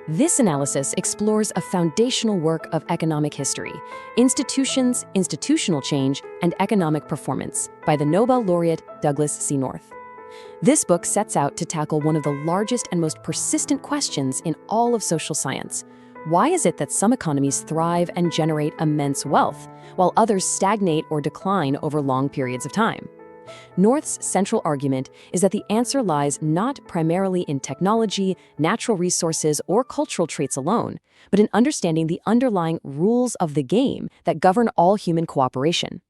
This analysis explores a foundational work of economic history, Institutions, Institutional Change, and Economic Performance by the Nobel laureate Douglas C. North. This book sets out to tackle one of the largest and most persistent questions in all of social science. Why is it that some economies thrive and generate immense wealth, while others stagnate or decline over long periods of time? North's central argument is that the answer lies not primarily in technology, natural resources, or cultural traits alone, but in understanding the underlying rules of the game that govern all human cooperation.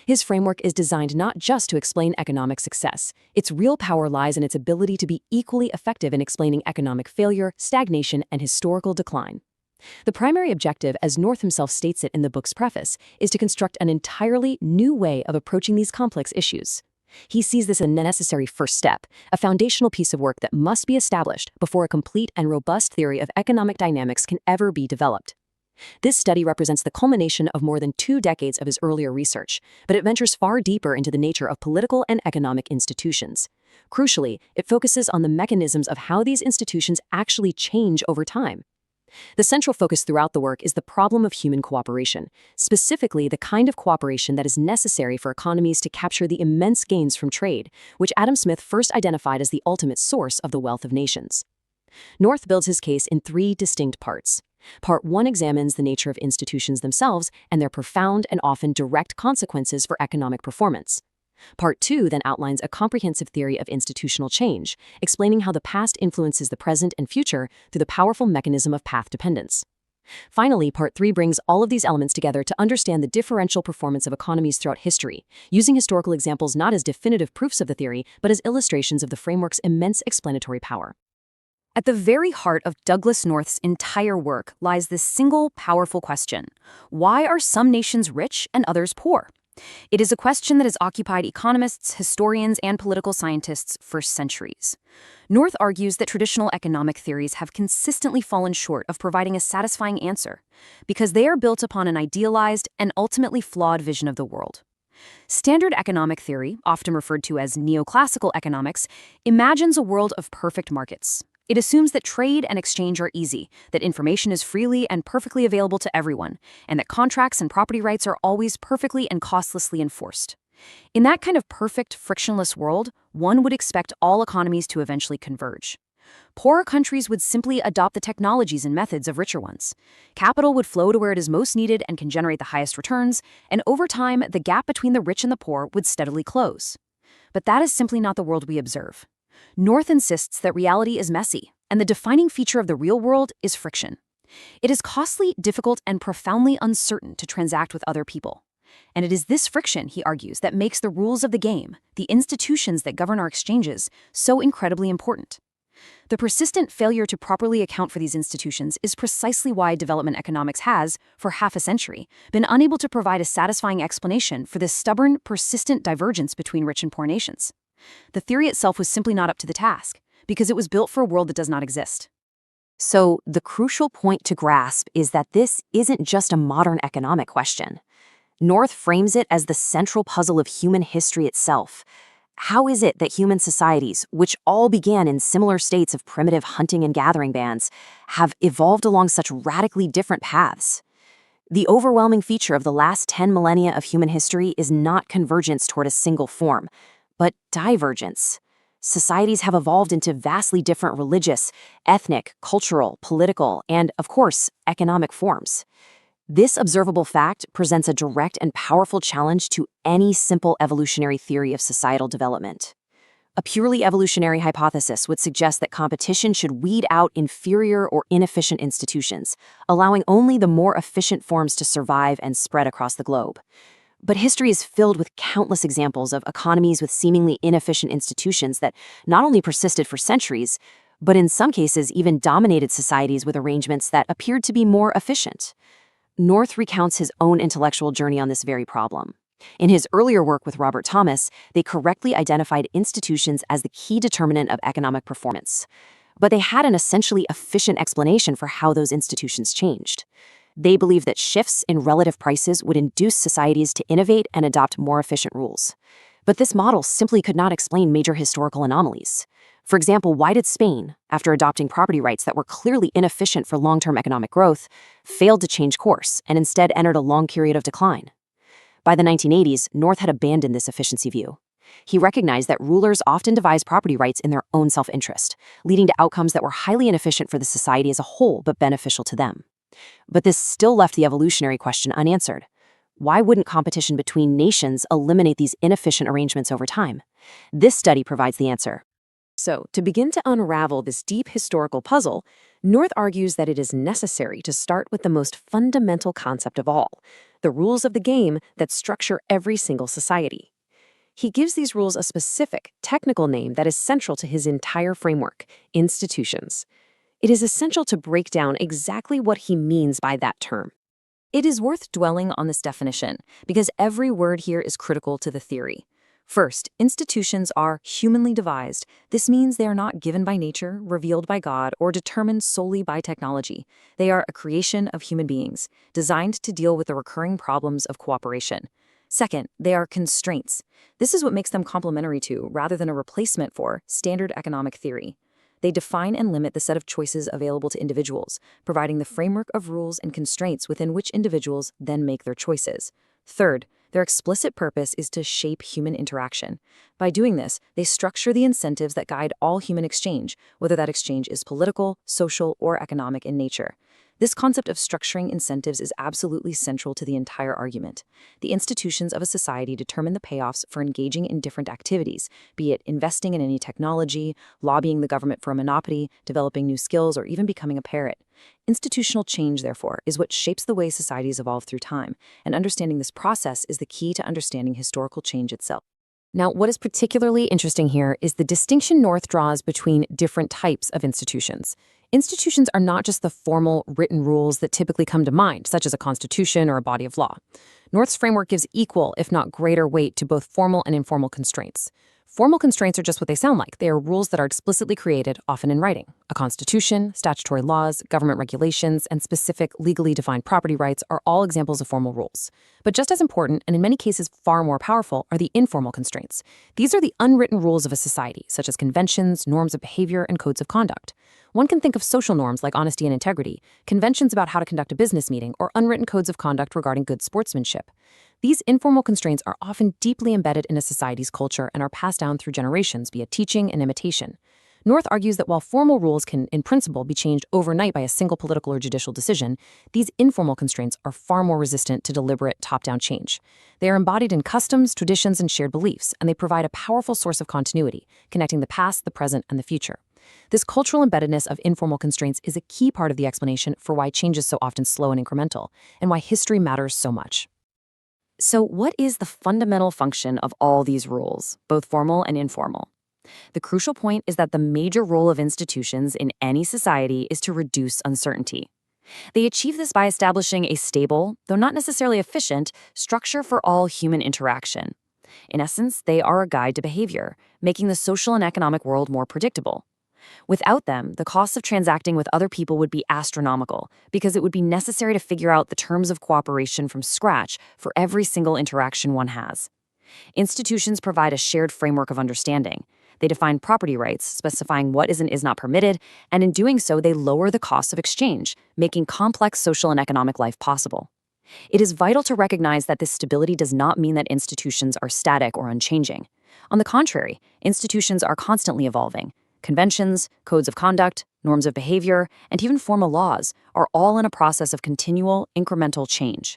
His framework is designed not just to explain economic success. Its real power lies in its ability to be equally effective in explaining economic failure, stagnation, and historical decline. The primary objective, as North himself states it in the book's preface, is to construct an entirely new way of approaching these complex issues. He sees this as a necessary first step, a foundational piece of work that must be established before a complete and robust theory of economic dynamics can ever be developed. This study represents the culmination of more than 2 decades of his earlier research, but it ventures far deeper into the nature of political and economic institutions. Crucially, it focuses on the mechanisms of how these institutions actually change over time. The central focus throughout the work is the problem of human cooperation, specifically the kind of cooperation that is necessary for economies to capture the immense gains from trade, which Adam Smith first identified as the ultimate source of the wealth of nations. North builds his case in 3 distinct parts. Part 1 examines the nature of institutions themselves and their profound and often direct consequences for economic performance. Part 2 then outlines a comprehensive theory of institutional change, explaining how the past influences the present and future through the powerful mechanism of path dependence. Finally, Part 3 brings all of these elements together to understand the differential performance of economies throughout history, using historical examples not as definitive proofs of the theory, but as illustrations of the framework's immense explanatory power. At the very heart of Douglas North's entire work lies this single, powerful question: why are some nations rich and others poor? It is a question that has occupied economists, historians, and political scientists for centuries. North argues that traditional economic theories have consistently fallen short of providing a satisfying answer, because they are built upon an idealized and ultimately flawed vision of the world. Standard economic theory, often referred to as neoclassical economics, imagines a world of perfect markets. It assumes that trade and exchange are easy, that information is freely and perfectly available to everyone, and that contracts and property rights are always perfectly and costlessly enforced. In that kind of perfect, frictionless world, one would expect all economies to eventually converge. Poorer countries would simply adopt the technologies and methods of richer ones. Capital would flow to where it is most needed and can generate the highest returns, and over time, the gap between the rich and the poor would steadily close. But that is simply not the world we observe. North insists that reality is messy, and the defining feature of the real world is friction. It is costly, difficult, and profoundly uncertain to transact with other people. And it is this friction, he argues, that makes the rules of the game, the institutions that govern our exchanges, so incredibly important. The persistent failure to properly account for these institutions is precisely why development economics has, for half a century, been unable to provide a satisfying explanation for this stubborn, persistent divergence between rich and poor nations. The theory itself was simply not up to the task, because it was built for a world that does not exist. So the crucial point to grasp is that this isn't just a modern economic question. North frames it as the central puzzle of human history itself. How is it that human societies, which all began in similar states of primitive hunting and gathering bands, have evolved along such radically different paths? The overwhelming feature of the last 10 millennia of human history is not convergence toward a single form, but divergence. Societies have evolved into vastly different religious, ethnic, cultural, political, and, of course, economic forms. This observable fact presents a direct and powerful challenge to any simple evolutionary theory of societal development. A purely evolutionary hypothesis would suggest that competition should weed out inferior or inefficient institutions, allowing only the more efficient forms to survive and spread across the globe. But history is filled with countless examples of economies with seemingly inefficient institutions that not only persisted for centuries, but in some cases even dominated societies with arrangements that appeared to be more efficient. North recounts his own intellectual journey on this very problem. In his earlier work with Robert Thomas, they correctly identified institutions as the key determinant of economic performance. But they had an essentially efficient explanation for how those institutions changed. They believed that shifts in relative prices would induce societies to innovate and adopt more efficient rules. But this model simply could not explain major historical anomalies. For example, why did Spain, after adopting property rights that were clearly inefficient for long-term economic growth, failed to change course and instead entered a long period of decline? By the 1980s, North had abandoned this efficiency view. He recognized that rulers often devised property rights in their own self-interest, leading to outcomes that were highly inefficient for the society as a whole but beneficial to them. But this still left the evolutionary question unanswered. Why wouldn't competition between nations eliminate these inefficient arrangements over time? This study provides the answer. So, to begin to unravel this deep historical puzzle, North argues that it is necessary to start with the most fundamental concept of all, the rules of the game that structure every single society. He gives these rules a specific, technical name that is central to his entire framework: institutions. It is essential to break down exactly what he means by that term. It is worth dwelling on this definition because every word here is critical to the theory. First, institutions are humanly devised. This means they are not given by nature, revealed by God, or determined solely by technology. They are a creation of human beings, designed to deal with the recurring problems of cooperation. Second, they are constraints. This is what makes them complementary to, rather than a replacement for, standard economic theory. They define and limit the set of choices available to individuals, providing the framework of rules and constraints within which individuals then make their choices. Third, their explicit purpose is to shape human interaction. By doing this, they structure the incentives that guide all human exchange, whether that exchange is political, social, or economic in nature. This concept of structuring incentives is absolutely central to the entire argument. The institutions of a society determine the payoffs for engaging in different activities, be it investing in any technology, lobbying the government for a monopoly, developing new skills, or even becoming a parrot. Institutional change, therefore, is what shapes the way societies evolve through time, and understanding this process is the key to understanding historical change itself. Now, what is particularly interesting here is the distinction North draws between different types of institutions. Institutions are not just the formal, written rules that typically come to mind, such as a constitution or a body of law. North's framework gives equal, if not greater, weight to both formal and informal constraints. Formal constraints are just what they sound like. They are rules that are explicitly created, often in writing. A constitution, statutory laws, government regulations, and specific legally defined property rights are all examples of formal rules. But just as important, and in many cases far more powerful, are the informal constraints. These are the unwritten rules of a society, such as conventions, norms of behavior, and codes of conduct. One can think of social norms like honesty and integrity, conventions about how to conduct a business meeting, or unwritten codes of conduct regarding good sportsmanship. These informal constraints are often deeply embedded in a society's culture and are passed down through generations via teaching and imitation. North argues that while formal rules can, in principle, be changed overnight by a single political or judicial decision, these informal constraints are far more resistant to deliberate top-down change. They are embodied in customs, traditions, and shared beliefs, and they provide a powerful source of continuity, connecting the past, the present, and the future. This cultural embeddedness of informal constraints is a key part of the explanation for why change is so often slow and incremental, and why history matters so much. So what is the fundamental function of all these rules, both formal and informal? The crucial point is that the major role of institutions in any society is to reduce uncertainty. They achieve this by establishing a stable, though not necessarily efficient, structure for all human interaction. In essence, they are a guide to behavior, making the social and economic world more predictable. Without them, the costs of transacting with other people would be astronomical because it would be necessary to figure out the terms of cooperation from scratch for every single interaction one has. Institutions provide a shared framework of understanding. They define property rights, specifying what is and is not permitted, and in doing so, they lower the costs of exchange, making complex social and economic life possible. It is vital to recognize that this stability does not mean that institutions are static or unchanging. On the contrary, institutions are constantly evolving. Conventions, codes of conduct, norms of behavior, and even formal laws are all in a process of continual, incremental change.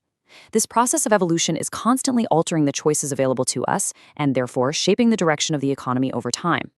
This process of evolution is constantly altering the choices available to us and therefore shaping the direction of the economy over time.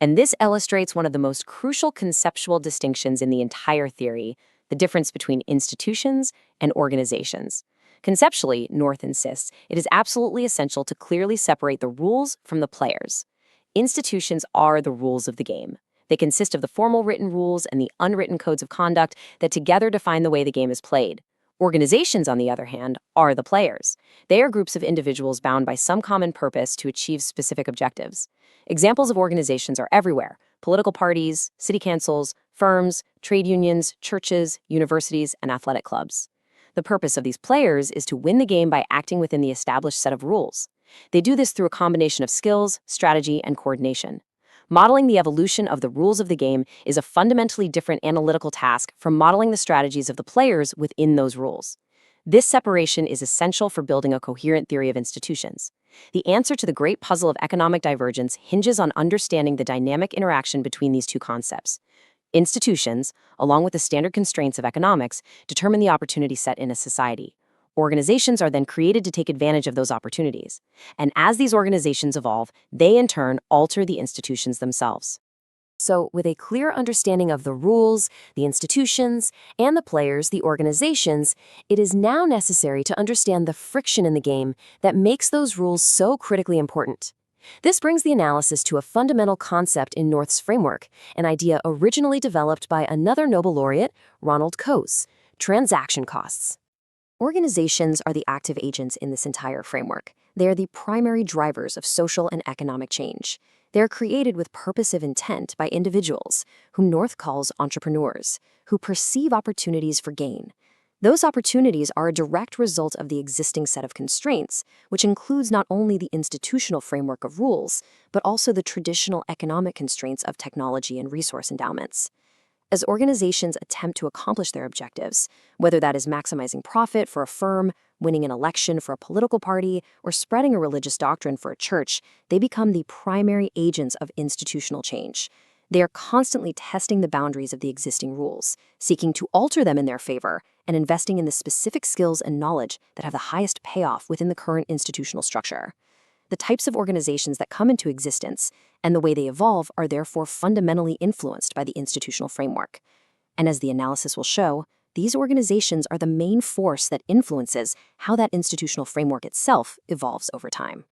And this illustrates one of the most crucial conceptual distinctions in the entire theory, the difference between institutions and organizations. Conceptually, North insists, it is absolutely essential to clearly separate the rules from the players. Institutions are the rules of the game. They consist of the formal written rules and the unwritten codes of conduct that together define the way the game is played. Organizations, on the other hand, are the players. They are groups of individuals bound by some common purpose to achieve specific objectives. Examples of organizations are everywhere: political parties, city councils, firms, trade unions, churches, universities, and athletic clubs. The purpose of these players is to win the game by acting within the established set of rules. They do this through a combination of skills, strategy, and coordination. Modeling the evolution of the rules of the game is a fundamentally different analytical task from modeling the strategies of the players within those rules. This separation is essential for building a coherent theory of institutions. The answer to the great puzzle of economic divergence hinges on understanding the dynamic interaction between these two concepts. Institutions, along with the standard constraints of economics, determine the opportunity set in a society. Organizations are then created to take advantage of those opportunities. And as these organizations evolve, they in turn alter the institutions themselves. So, with a clear understanding of the rules, the institutions, and the players, the organizations, it is now necessary to understand the friction in the game that makes those rules so critically important. This brings the analysis to a fundamental concept in North's framework, an idea originally developed by another Nobel laureate, Ronald Coase: transaction costs. Organizations are the active agents in this entire framework. They are the primary drivers of social and economic change. They are created with purposive intent by individuals, whom North calls entrepreneurs, who perceive opportunities for gain. Those opportunities are a direct result of the existing set of constraints, which includes not only the institutional framework of rules, but also the traditional economic constraints of technology and resource endowments. As organizations attempt to accomplish their objectives, whether that is maximizing profit for a firm, winning an election for a political party, or spreading a religious doctrine for a church, they become the primary agents of institutional change. They are constantly testing the boundaries of the existing rules, seeking to alter them in their favor, and investing in the specific skills and knowledge that have the highest payoff within the current institutional structure. The types of organizations that come into existence and the way they evolve are therefore fundamentally influenced by the institutional framework. And as the analysis will show, these organizations are the main force that influences how that institutional framework itself evolves over time.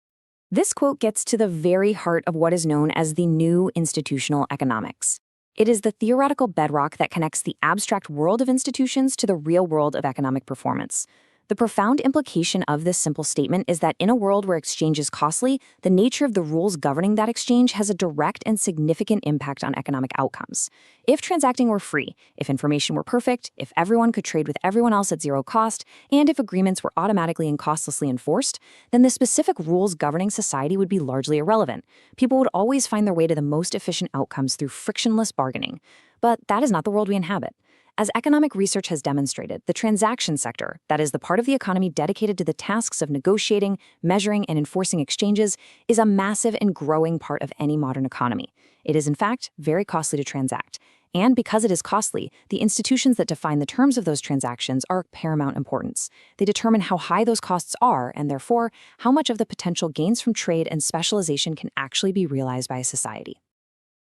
This quote gets to the very heart of what is known as the new institutional economics. It is the theoretical bedrock that connects the abstract world of institutions to the real world of economic performance. The profound implication of this simple statement is that in a world where exchange is costly, the nature of the rules governing that exchange has a direct and significant impact on economic outcomes. If transacting were free, if information were perfect, if everyone could trade with everyone else at zero cost, and if agreements were automatically and costlessly enforced, then the specific rules governing society would be largely irrelevant. People would always find their way to the most efficient outcomes through frictionless bargaining. But that is not the world we inhabit. As economic research has demonstrated, the transaction sector, that is the part of the economy dedicated to the tasks of negotiating, measuring, and enforcing exchanges, is a massive and growing part of any modern economy. It is, in fact, very costly to transact. And because it is costly, the institutions that define the terms of those transactions are of paramount importance. They determine how high those costs are, and therefore, how much of the potential gains from trade and specialization can actually be realized by a society.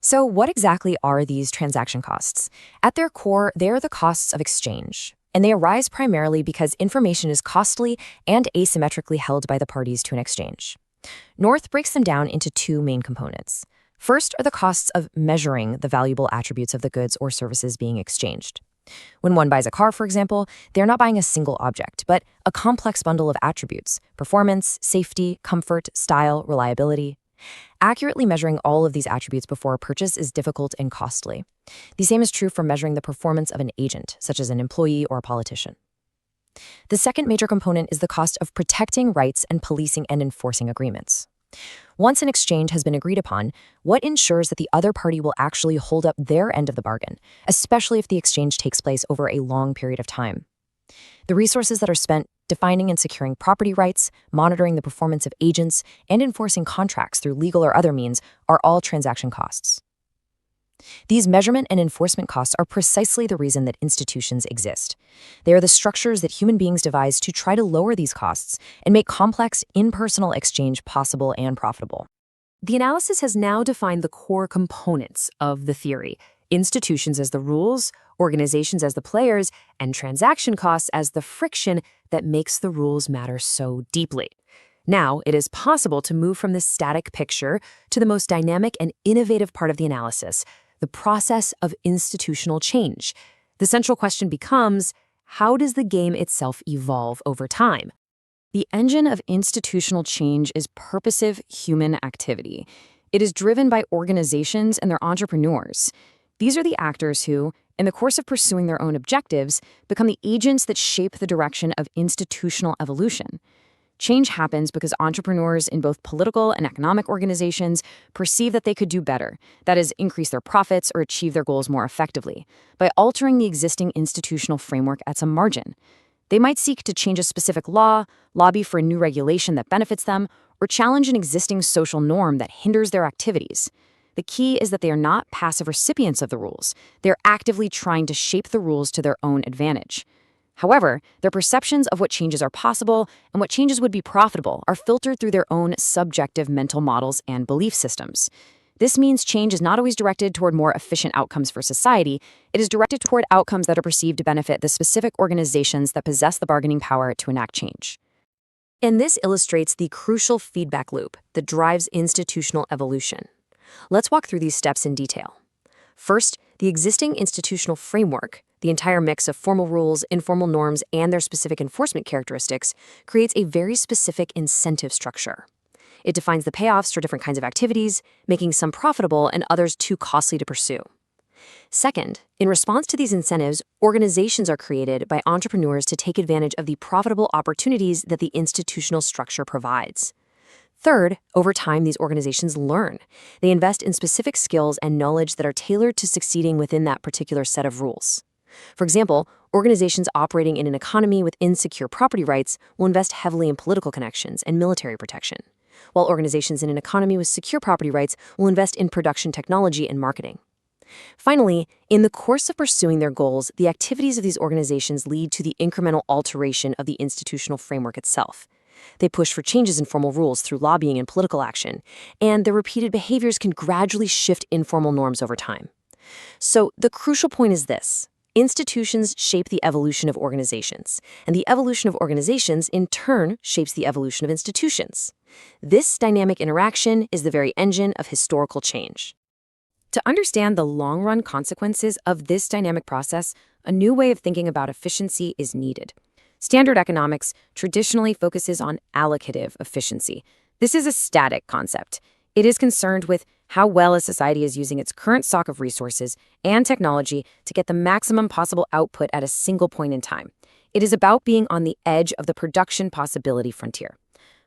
So what exactly are these transaction costs? At their core, they are the costs of exchange, and they arise primarily because information is costly and asymmetrically held by the parties to an exchange. North breaks them down into two main components. First are the costs of measuring the valuable attributes of the goods or services being exchanged. When one buys a car, for example, they're not buying a single object, but a complex bundle of attributes: performance, safety, comfort, style, reliability. Accurately measuring all of these attributes before a purchase is difficult and costly. The same is true for measuring the performance of an agent, such as an employee or a politician. The second major component is the cost of protecting rights and policing and enforcing agreements. Once an exchange has been agreed upon, what ensures that the other party will actually hold up their end of the bargain, especially if the exchange takes place over a long period of time? The resources that are spent defining and securing property rights, monitoring the performance of agents, and enforcing contracts through legal or other means are all transaction costs. These measurement and enforcement costs are precisely the reason that institutions exist. They are the structures that human beings devise to try to lower these costs and make complex, impersonal exchange possible and profitable. The analysis has now defined the core components of the theory: institutions as the rules, organizations as the players, and transaction costs as the friction that makes the rules matter so deeply. Now, it is possible to move from this static picture to the most dynamic and innovative part of the analysis, the process of institutional change. The central question becomes, how does the game itself evolve over time? The engine of institutional change is purposive human activity. It is driven by organizations and their entrepreneurs. These are the actors who, in the course of pursuing their own objectives, become the agents that shape the direction of institutional evolution. Change happens because entrepreneurs in both political and economic organizations perceive that they could do better, that is, increase their profits or achieve their goals more effectively, by altering the existing institutional framework at some margin. They might seek to change a specific law, lobby for a new regulation that benefits them, or challenge an existing social norm that hinders their activities. The key is that they are not passive recipients of the rules. They're actively trying to shape the rules to their own advantage. However, their perceptions of what changes are possible and what changes would be profitable are filtered through their own subjective mental models and belief systems. This means change is not always directed toward more efficient outcomes for society. It is directed toward outcomes that are perceived to benefit the specific organizations that possess the bargaining power to enact change. And this illustrates the crucial feedback loop that drives institutional evolution. Let's walk through these steps in detail. First, the existing institutional framework, the entire mix of formal rules, informal norms, and their specific enforcement characteristics, creates a very specific incentive structure. It defines the payoffs for different kinds of activities, making some profitable and others too costly to pursue. Second, in response to these incentives, organizations are created by entrepreneurs to take advantage of the profitable opportunities that the institutional structure provides. Third, over time, these organizations learn. They invest in specific skills and knowledge that are tailored to succeeding within that particular set of rules. For example, organizations operating in an economy with insecure property rights will invest heavily in political connections and military protection, while organizations in an economy with secure property rights will invest in production technology and marketing. Finally, in the course of pursuing their goals, the activities of these organizations lead to the incremental alteration of the institutional framework itself. They push for changes in formal rules through lobbying and political action, and their repeated behaviors can gradually shift informal norms over time. So the crucial point is this. Institutions shape the evolution of organizations, and the evolution of organizations, in turn, shapes the evolution of institutions. This dynamic interaction is the very engine of historical change. To understand the long-run consequences of this dynamic process, a new way of thinking about efficiency is needed. Standard economics traditionally focuses on allocative efficiency. This is a static concept. It is concerned with how well a society is using its current stock of resources and technology to get the maximum possible output at a single point in time. It is about being on the edge of the production possibility frontier.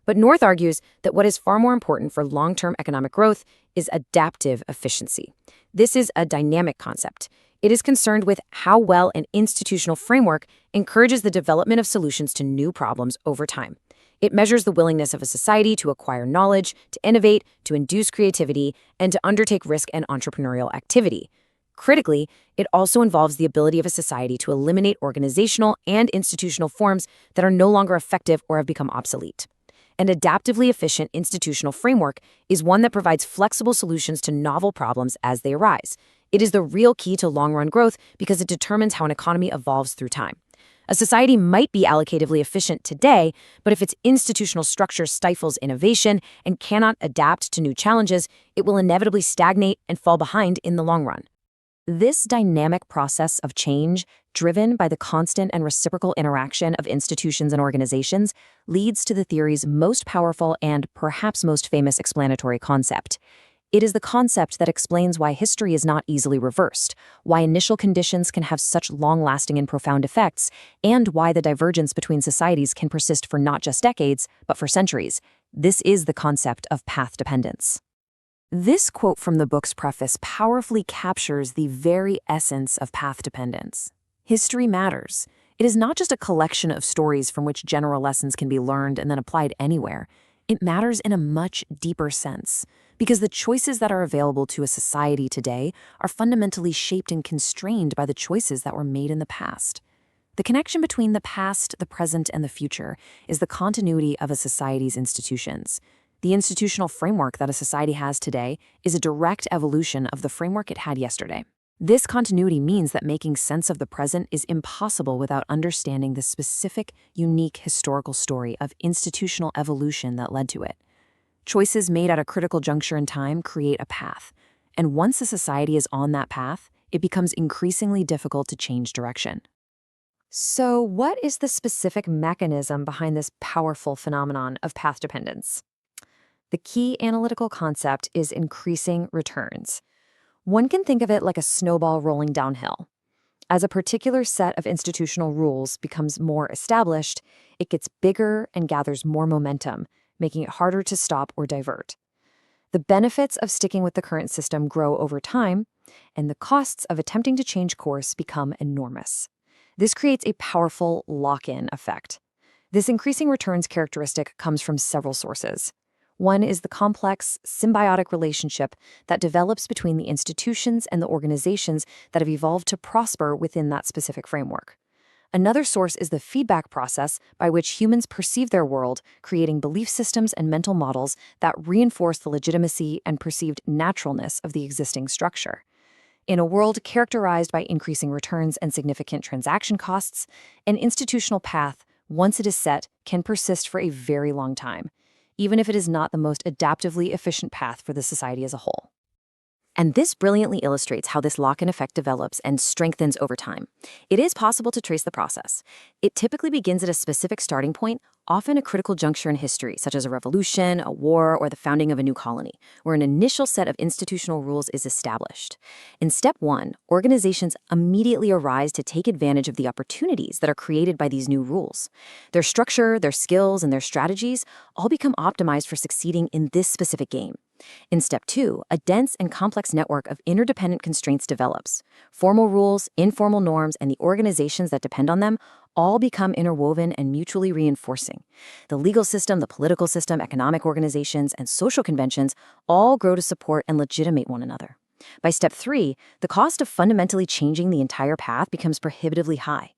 But North argues that what is far more important for long-term economic growth is adaptive efficiency. This is a dynamic concept. It is concerned with how well an institutional framework encourages the development of solutions to new problems over time. It measures the willingness of a society to acquire knowledge, to innovate, to induce creativity, and to undertake risk and entrepreneurial activity. Critically, it also involves the ability of a society to eliminate organizational and institutional forms that are no longer effective or have become obsolete. An adaptively efficient institutional framework is one that provides flexible solutions to novel problems as they arise. It is the real key to long-run growth because it determines how an economy evolves through time. A society might be allocatively efficient today, but if its institutional structure stifles innovation and cannot adapt to new challenges, it will inevitably stagnate and fall behind in the long run. This dynamic process of change, driven by the constant and reciprocal interaction of institutions and organizations, leads to the theory's most powerful and perhaps most famous explanatory concept. It is the concept that explains why history is not easily reversed, why initial conditions can have such long-lasting and profound effects, and why the divergence between societies can persist for not just decades, but for centuries. This is the concept of path dependence. This quote from the book's preface powerfully captures the very essence of path dependence. History matters. It is not just a collection of stories from which general lessons can be learned and then applied anywhere. It matters in a much deeper sense, because the choices that are available to a society today are fundamentally shaped and constrained by the choices that were made in the past. The connection between the past, the present, and the future is the continuity of a society's institutions. The institutional framework that a society has today is a direct evolution of the framework it had yesterday. This continuity means that making sense of the present is impossible without understanding the specific, unique historical story of institutional evolution that led to it. Choices made at a critical juncture in time create a path, and once a society is on that path, it becomes increasingly difficult to change direction. So, what is the specific mechanism behind this powerful phenomenon of path dependence? The key analytical concept is increasing returns. One can think of it like a snowball rolling downhill. As a particular set of institutional rules becomes more established, it gets bigger and gathers more momentum, making it harder to stop or divert. The benefits of sticking with the current system grow over time, and the costs of attempting to change course become enormous. This creates a powerful lock-in effect. This increasing returns characteristic comes from several sources. One is the complex, symbiotic relationship that develops between the institutions and the organizations that have evolved to prosper within that specific framework. Another source is the feedback process by which humans perceive their world, creating belief systems and mental models that reinforce the legitimacy and perceived naturalness of the existing structure. In a world characterized by increasing returns and significant transaction costs, an institutional path, once it is set, can persist for a very long time, even if it is not the most adaptively efficient path for the society as a whole. And this brilliantly illustrates how this lock-in effect develops and strengthens over time. It is possible to trace the process. It typically begins at a specific starting point, often a critical juncture in history, such as a revolution, a war, or the founding of a new colony, where an initial set of institutional rules is established. In step one, organizations immediately arise to take advantage of the opportunities that are created by these new rules. Their structure, their skills, and their strategies all become optimized for succeeding in this specific game. In step two, a dense and complex network of interdependent constraints develops. Formal rules, informal norms, and the organizations that depend on them all become interwoven and mutually reinforcing. The legal system, the political system, economic organizations, and social conventions all grow to support and legitimate one another. By step three, the cost of fundamentally changing the entire path becomes prohibitively high.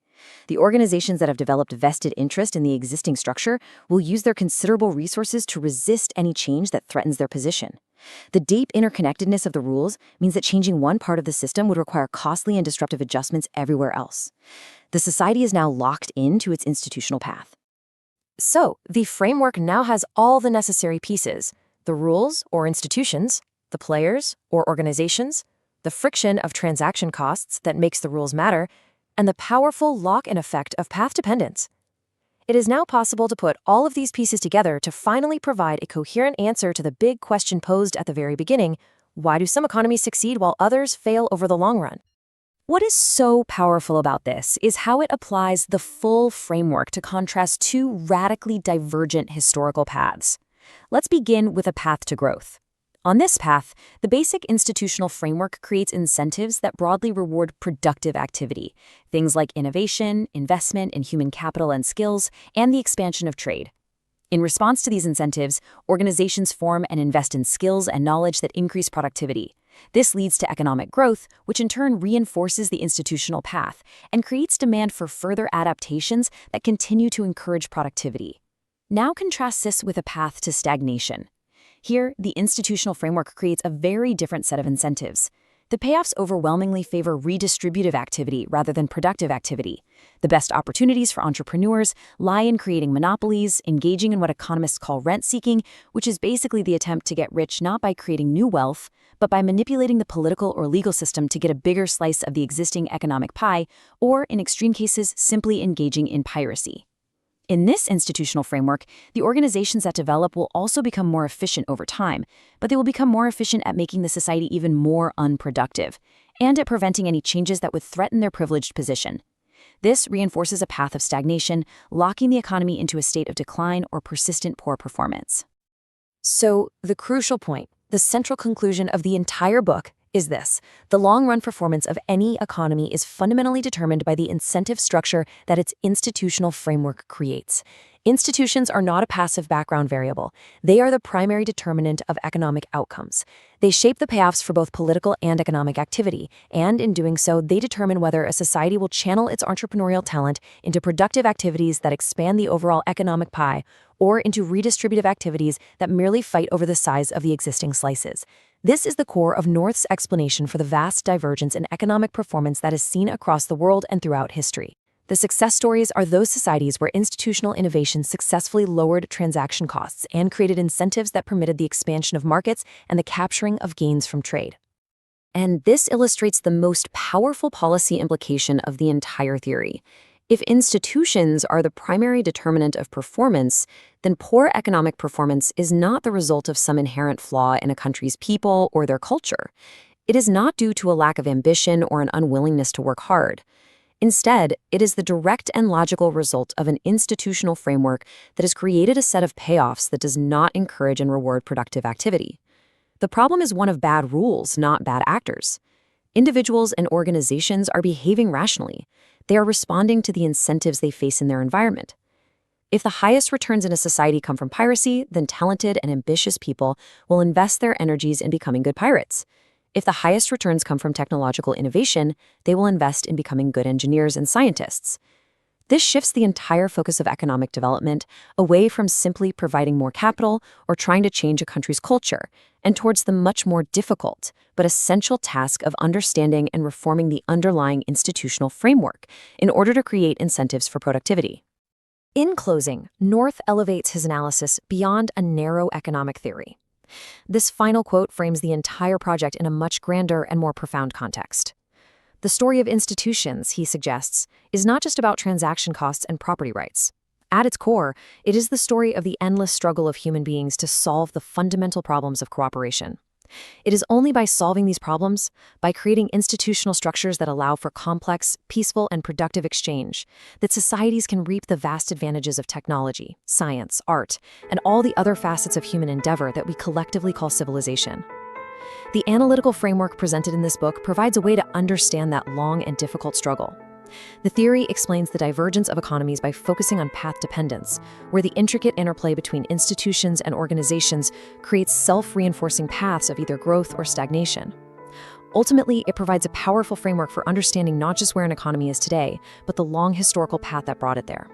The organizations that have developed vested interest in the existing structure will use their considerable resources to resist any change that threatens their position. The deep interconnectedness of the rules means that changing one part of the system would require costly and disruptive adjustments everywhere else. The society is now locked into its institutional path. So, the framework now has all the necessary pieces: the rules or institutions, the players or organizations, the friction of transaction costs that makes the rules matter, and the powerful lock-in effect of path dependence. It is now possible to put all of these pieces together to finally provide a coherent answer to the big question posed at the very beginning: why do some economies succeed while others fail over the long run? What is so powerful about this is how it applies the full framework to contrast two radically divergent historical paths. Let's begin with a path to growth. On this path, the basic institutional framework creates incentives that broadly reward productive activity, things like innovation, investment in human capital and skills, and the expansion of trade. In response to these incentives, organizations form and invest in skills and knowledge that increase productivity. This leads to economic growth, which in turn reinforces the institutional path and creates demand for further adaptations that continue to encourage productivity. Now contrast this with a path to stagnation. Here, the institutional framework creates a very different set of incentives. The payoffs overwhelmingly favor redistributive activity rather than productive activity. The best opportunities for entrepreneurs lie in creating monopolies, engaging in what economists call rent-seeking, which is basically the attempt to get rich not by creating new wealth, but by manipulating the political or legal system to get a bigger slice of the existing economic pie, or in extreme cases, simply engaging in piracy. In this institutional framework, the organizations that develop will also become more efficient over time, but they will become more efficient at making the society even more unproductive, and at preventing any changes that would threaten their privileged position. This reinforces a path of stagnation, locking the economy into a state of decline or persistent poor performance. So, the crucial point, the central conclusion of the entire book, is this: the long-run performance of any economy is fundamentally determined by the incentive structure that its institutional framework creates. Institutions are not a passive background variable. They are the primary determinant of economic outcomes. They shape the payoffs for both political and economic activity, and in doing so, they determine whether a society will channel its entrepreneurial talent into productive activities that expand the overall economic pie, or into redistributive activities that merely fight over the size of the existing slices. This is the core of North's explanation for the vast divergence in economic performance that is seen across the world and throughout history. The success stories are those societies where institutional innovation successfully lowered transaction costs and created incentives that permitted the expansion of markets and the capturing of gains from trade. And this illustrates the most powerful policy implication of the entire theory. If institutions are the primary determinant of performance, then poor economic performance is not the result of some inherent flaw in a country's people or their culture. It is not due to a lack of ambition or an unwillingness to work hard. Instead, it is the direct and logical result of an institutional framework that has created a set of payoffs that does not encourage and reward productive activity. The problem is one of bad rules, not bad actors. Individuals and organizations are behaving rationally. They are responding to the incentives they face in their environment. If the highest returns in a society come from piracy, then talented and ambitious people will invest their energies in becoming good pirates. If the highest returns come from technological innovation, they will invest in becoming good engineers and scientists. This shifts the entire focus of economic development away from simply providing more capital or trying to change a country's culture, and towards the much more difficult but essential task of understanding and reforming the underlying institutional framework in order to create incentives for productivity. In closing, North elevates his analysis beyond a narrow economic theory. This final quote frames the entire project in a much grander and more profound context. The story of institutions, he suggests, is not just about transaction costs and property rights. At its core, it is the story of the endless struggle of human beings to solve the fundamental problems of cooperation. It is only by solving these problems, by creating institutional structures that allow for complex, peaceful, and productive exchange, that societies can reap the vast advantages of technology, science, art, and all the other facets of human endeavor that we collectively call civilization. The analytical framework presented in this book provides a way to understand that long and difficult struggle. The theory explains the divergence of economies by focusing on path dependence, where the intricate interplay between institutions and organizations creates self-reinforcing paths of either growth or stagnation. Ultimately, it provides a powerful framework for understanding not just where an economy is today, but the long historical path that brought it there.